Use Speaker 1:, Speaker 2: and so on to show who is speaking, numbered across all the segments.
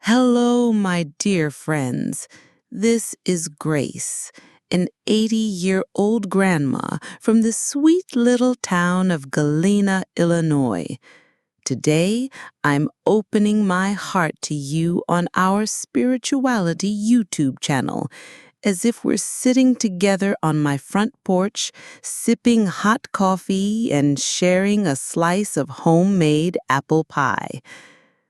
Speaker 1: Hello, my dear friends. This is Grace, an 80-year-old grandma from the sweet little town of Galena, Illinois. Today, I'm opening my heart to you on our spirituality YouTube channel, as if we're sitting together on my front porch, sipping hot coffee and sharing a slice of homemade apple pie.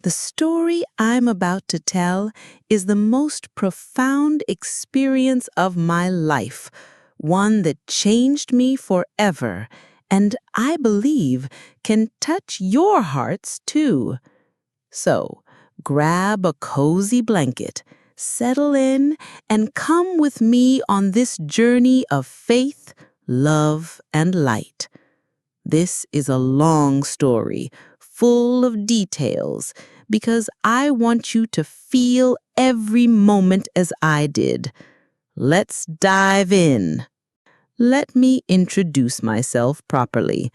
Speaker 1: The story I'm about to tell is the most profound experience of my life, one that changed me forever, and I believe can touch your hearts too. So, grab a cozy blanket, settle in, and come with me on this journey of faith, love, and light. This is a long story, full of details, because I want you to feel every moment as I did. Let's dive in. Let me introduce myself properly.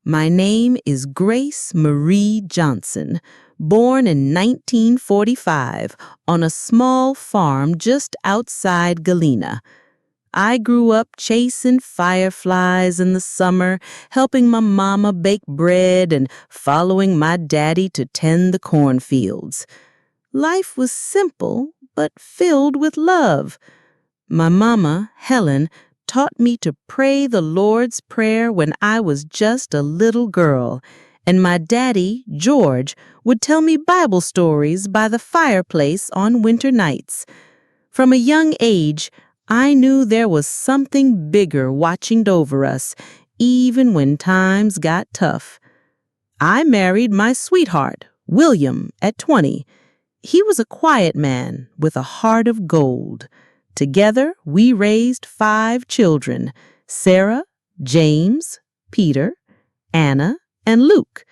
Speaker 1: My name is Grace Marie Johnson, born in 1945 on a small farm just outside Galena. I grew up chasing fireflies in the summer, helping my mama bake bread and following my daddy to tend the cornfields. Life was simple, but filled with love. My mama, Helen, taught me to pray the Lord's Prayer when I was just a little girl, and my daddy, George, would tell me Bible stories by the fireplace on winter nights. From a young age, I knew there was something bigger watching over us, even when times got tough. I married my sweetheart, William, at 20. He was a quiet man with a heart of gold. Together, we raised 5 children: Sarah, James, Peter, Anna, and Luke.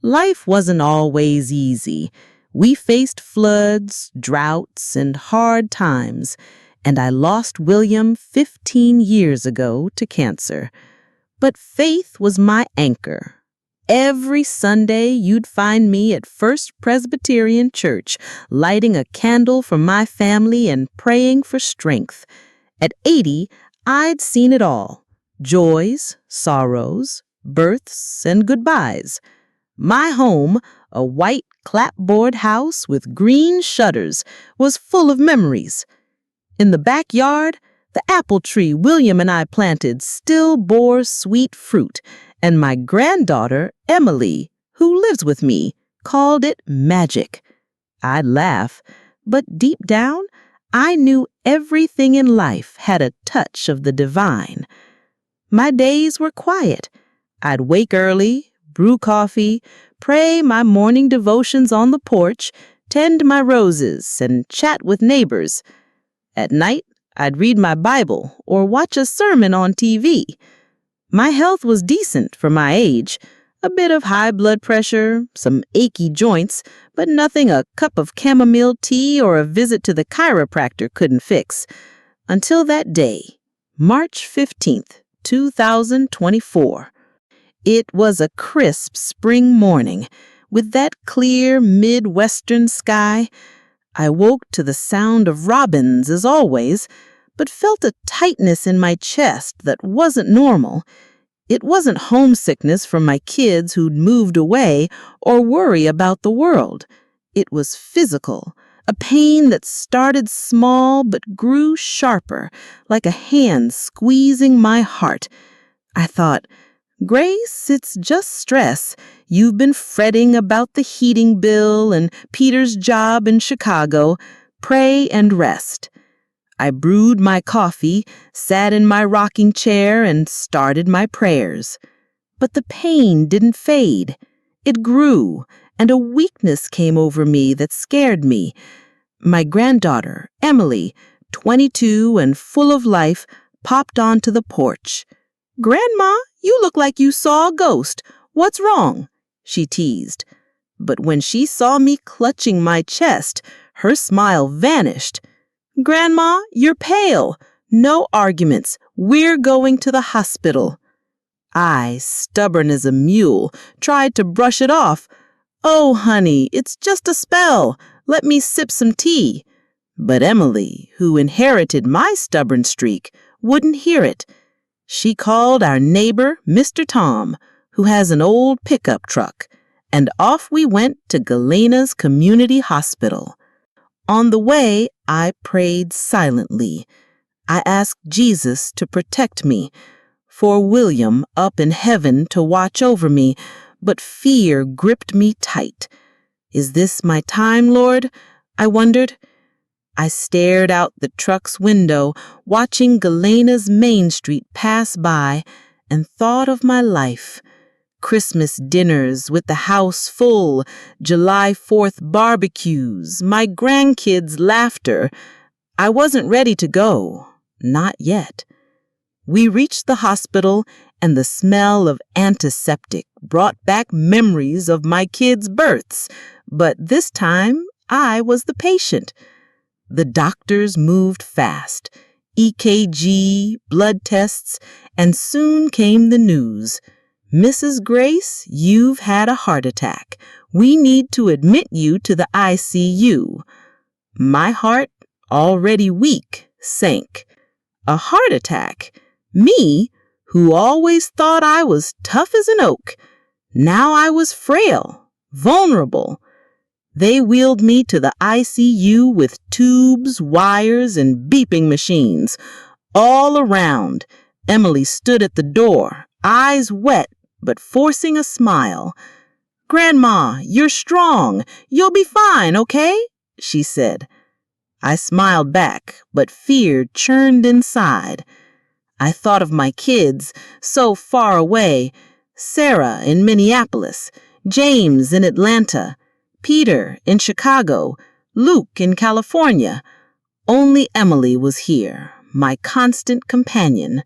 Speaker 1: Life wasn't always easy. We faced floods, droughts, and hard times, and I lost William 15 years ago to cancer. But faith was my anchor. Every Sunday, you'd find me at First Presbyterian Church, lighting a candle for my family and praying for strength. At 80, I'd seen it all: joys, sorrows, births, and goodbyes. My home, a white clapboard house with green shutters, was full of memories. In the backyard, the apple tree William and I planted still bore sweet fruit, and my granddaughter, Emily, who lives with me, called it magic. I'd laugh, but deep down, I knew everything in life had a touch of the divine. My days were quiet. I'd wake early, brew coffee, pray my morning devotions on the porch, tend my roses, and chat with neighbors. At night, I'd read my Bible or watch a sermon on TV. My health was decent for my age. A bit of high blood pressure, some achy joints, but nothing a cup of chamomile tea or a visit to the chiropractor couldn't fix. Until that day, March 15th, 2024. It was a crisp spring morning, with that clear Midwestern sky. I woke to the sound of robins, as always, but felt a tightness in my chest that wasn't normal. It wasn't homesickness from my kids who'd moved away or worry about the world. It was physical, a pain that started small but grew sharper, like a hand squeezing my heart. I thought, Grace, it's just stress. You've been fretting about the heating bill and Peter's job in Chicago. Pray and rest. I brewed my coffee, sat in my rocking chair, and started my prayers. But the pain didn't fade. It grew, and a weakness came over me that scared me. My granddaughter, Emily, 22 and full of life, popped onto the porch. "Grandma, you look like you saw a ghost. What's wrong?" she teased. But when she saw me clutching my chest, her smile vanished. "Grandma, you're pale. No arguments. We're going to the hospital." I, stubborn as a mule, tried to brush it off. "Oh, honey, it's just a spell. Let me sip some tea." But Emily, who inherited my stubborn streak, wouldn't hear it. She called our neighbor, Mr. Tom, who has an old pickup truck, and off we went to Galena's community hospital. On the way, I prayed silently. I asked Jesus to protect me, for William up in heaven to watch over me, but fear gripped me tight. "Is this my time, Lord?" I wondered. I stared out the truck's window, watching Galena's Main Street pass by, and thought of my life. Christmas dinners with the house full, July 4th barbecues, my grandkids' laughter. I wasn't ready to go, not yet. We reached the hospital, and the smell of antiseptic brought back memories of my kids' births, but this time I was the patient. The doctors moved fast, EKG, blood tests, and soon came the news. "Mrs. Grace, you've had a heart attack. We need to admit you to the ICU." My heart, already weak, sank. A heart attack? Me, who always thought I was tough as an oak. Now I was frail, vulnerable. They wheeled me to the ICU with tubes, wires, and beeping machines. All around, Emily stood at the door, eyes wet, but forcing a smile. "Grandma, you're strong. You'll be fine, okay?" she said. I smiled back, but fear churned inside. I thought of my kids, so far away. Sarah in Minneapolis, James in Atlanta, Peter in Chicago, Luke in California. Only Emily was here, my constant companion.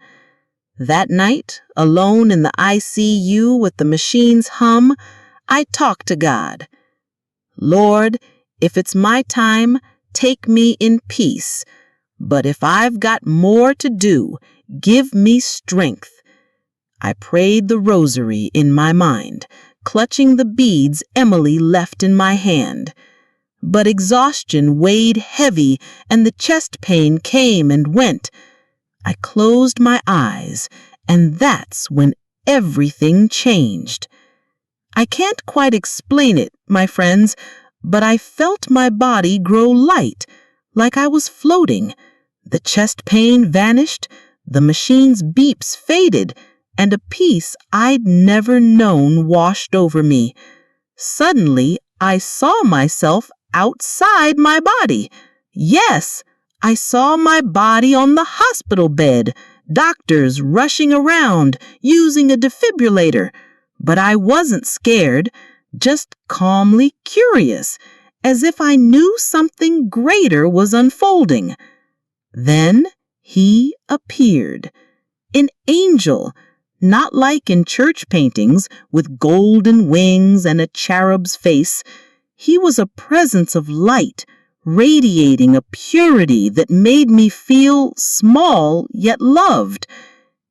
Speaker 1: That night, alone in the ICU with the machine's hum, I talked to God. "Lord, if it's my time, take me in peace. But if I've got more to do, give me strength." I prayed the rosary in my mind, clutching the beads Emily left in my hand. But exhaustion weighed heavy, and the chest pain came and went. I closed my eyes, and that's when everything changed. I can't quite explain it, my friends, but I felt my body grow light, like I was floating. The chest pain vanished, the machine's beeps faded, and a peace I'd never known washed over me. Suddenly, I saw myself outside my body. Yes, I saw my body on the hospital bed, doctors rushing around, using a defibrillator. But I wasn't scared, just calmly curious, as if I knew something greater was unfolding. Then he appeared, an angel, not like in church paintings with golden wings and a cherub's face. He was a presence of light, radiating a purity that made me feel small yet loved.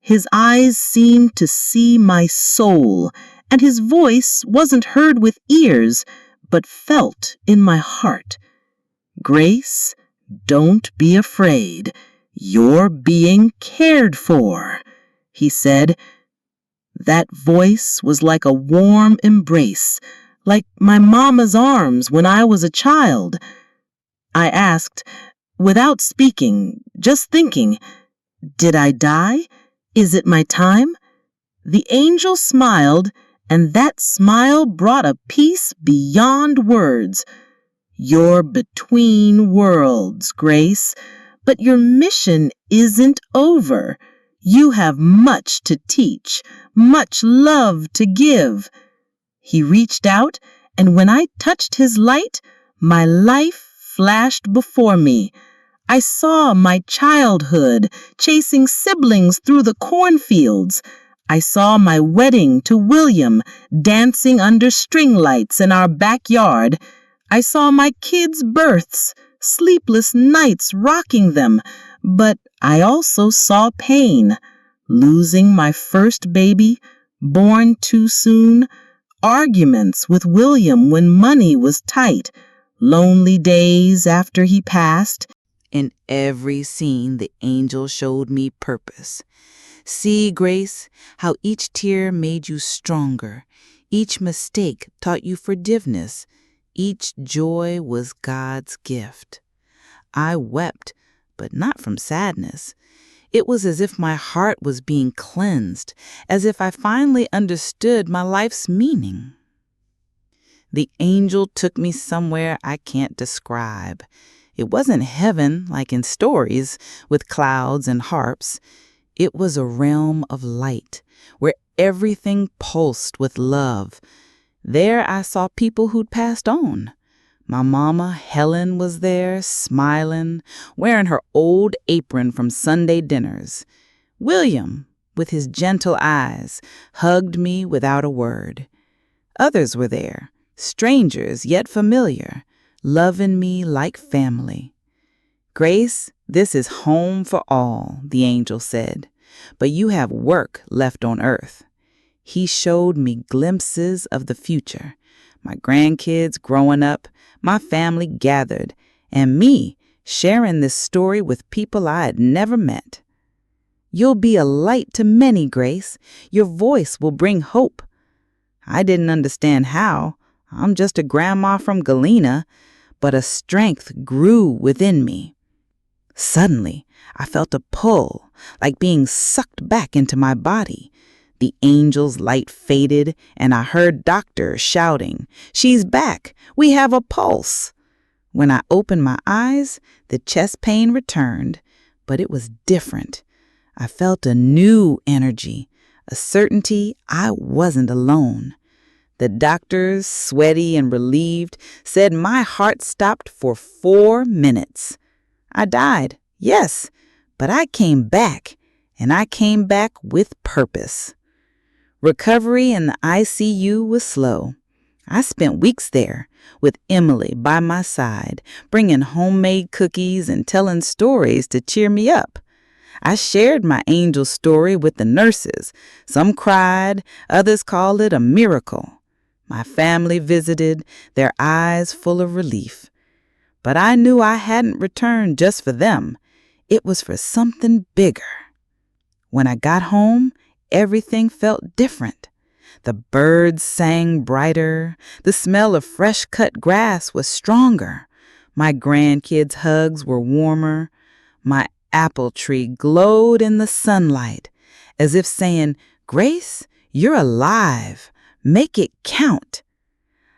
Speaker 1: His eyes seemed to see my soul, and his voice wasn't heard with ears, but felt in my heart. "Grace, don't be afraid. You're being cared for," he said. That voice was like a warm embrace, like my mama's arms when I was a child. I asked, without speaking, just thinking, "Did I die? Is it my time?" The angel smiled, and that smile brought a peace beyond words. "You're between worlds, Grace, but your mission isn't over. You have much to teach, much love to give." He reached out, and when I touched his light, my life flashed before me. I saw my childhood chasing siblings through the cornfields. I saw my wedding to William dancing under string lights in our backyard. I saw my kids' births, sleepless nights rocking them, but I also saw pain, losing my first baby, born too soon, arguments with William when money was tight, lonely days after he passed. In every scene, the angel showed me purpose. See, Grace, how each tear made you stronger. Each mistake taught you forgiveness. Each joy was God's gift. I wept, but not from sadness. It was as if my heart was being cleansed, as if I finally understood my life's meaning. The angel took me somewhere I can't describe. It wasn't heaven like in stories with clouds and harps. It was a realm of light where everything pulsed with love. There I saw people who'd passed on. My mama, Helen, was there, smiling, wearing her old apron from Sunday dinners. William, with his gentle eyes, hugged me without a word. Others were there, strangers yet familiar, loving me like family. Grace, this is home for all, the angel said, but you have work left on earth. He showed me glimpses of the future, my grandkids growing up, my family gathered, and me sharing this story with people I had never met. You'll be a light to many, Grace. Your voice will bring hope. I didn't understand how. I'm just a grandma from Galena, but a strength grew within me. Suddenly, I felt a pull, like being sucked back into my body. The angel's light faded, and I heard doctors shouting, "She's back! We have a pulse!" When I opened my eyes, the chest pain returned, but it was different. I felt a new energy, a certainty I wasn't alone. The doctors, sweaty and relieved, said my heart stopped for 4 minutes. I died, yes, but I came back, and I came back with purpose. Recovery in the ICU was slow. I spent weeks there with Emily by my side, bringing homemade cookies and telling stories to cheer me up. I shared my angel story with the nurses. Some cried, others called it a miracle. My family visited, their eyes full of relief. But I knew I hadn't returned just for them. It was for something bigger. When I got home, everything felt different. The birds sang brighter. The smell of fresh-cut grass was stronger. My grandkids' hugs were warmer. My apple tree glowed in the sunlight, as if saying, "Grace, you're alive. Make it count."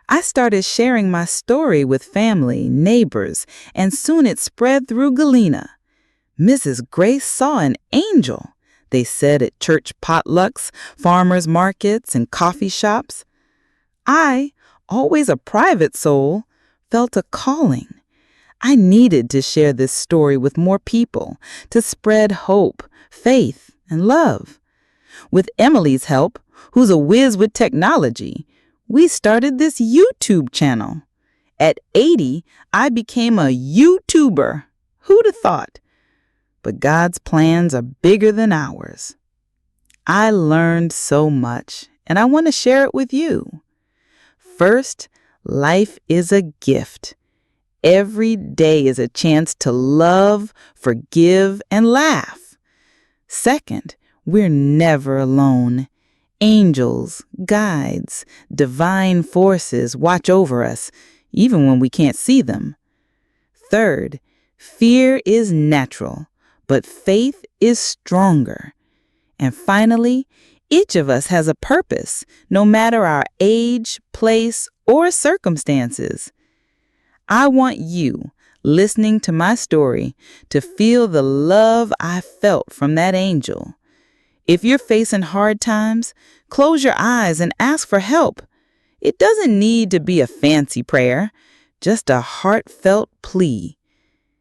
Speaker 1: I started sharing my story with family, neighbors, and soon it spread through Galena. Mrs. Grace saw an angel, they said at church potlucks, farmers markets, and coffee shops. I, always a private soul, felt a calling. I needed to share this story with more people, to spread hope, faith, and love. With Emily's help, who's a whiz with technology, we started this YouTube channel. At 80, I became a YouTuber. Who'd have thought? But God's plans are bigger than ours. I learned so much, and I want to share it with you. First, life is a gift. Every day is a chance to love, forgive, and laugh. Second, we're never alone. Angels, guides, divine forces watch over us, even when we can't see them. Third, fear is natural, but faith is stronger. And finally, each of us has a purpose, no matter our age, place, or circumstances. I want you, listening to my story, to feel the love I felt from that angel. If you're facing hard times, close your eyes and ask for help. It doesn't need to be a fancy prayer, just a heartfelt plea.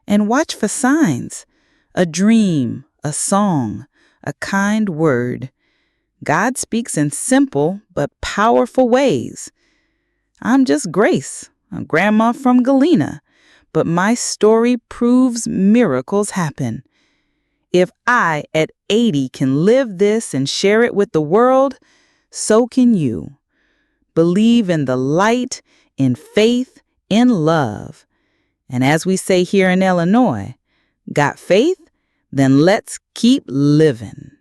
Speaker 1: And watch for signs, a dream, a song, a kind word. God speaks in simple but powerful ways. I'm just Grace, a grandma from Galena, but my story proves miracles happen. If I, at 80, can live this and share it with the world, so can you. Believe in the light, in faith, in love. And as we say here in Illinois, got faith? Then let's keep living.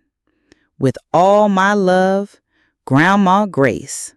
Speaker 1: With all my love, Grandma Grace.